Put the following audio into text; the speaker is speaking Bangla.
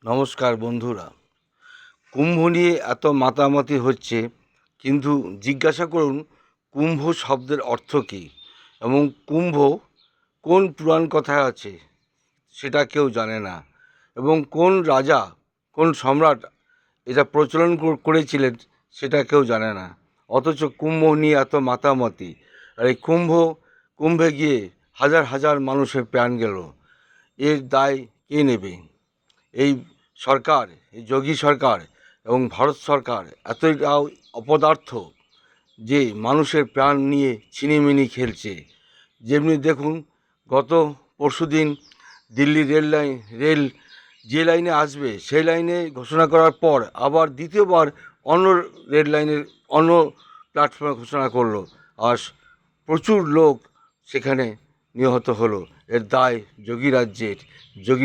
নমস্কার বন্ধুরা। কুম্ভ নিয়ে এত মাতামাতি হচ্ছে, কিন্তু জিজ্ঞাসা করুন কুম্ভ শব্দের অর্থ কী এবং কুম্ভ কোন পুরাণ কথায় আছে সেটা কেউ জানে না, এবং কোন রাজা কোন সম্রাট এটা প্রচলন করেছিলেন সেটা কেউ জানে না। অথচ কুম্ভ নিয়ে এত মাতামাতি। আর এই কুম্ভে গিয়ে হাজার হাজার মানুষের প্রাণ গেল। এর দায় কে নেবে? এই সরকার, এই যোগী সরকার এবং ভারত সরকার এতটাও অপদার্থ যে মানুষের প্রাণ নিয়ে ছিনিমিনি খেলছে। যেমনি দেখুন, গত পরশুদিন দিল্লি রেল যে লাইনে আসবে সেই লাইনে ঘোষণা করার পর আবার দ্বিতীয়বার অন্য রেল লাইনের অন্য প্ল্যাটফর্মে ঘোষণা করলো, আর প্রচুর লোক সেখানে নিহত হলো। এর দায় যোগী রাজ্যের, যোগী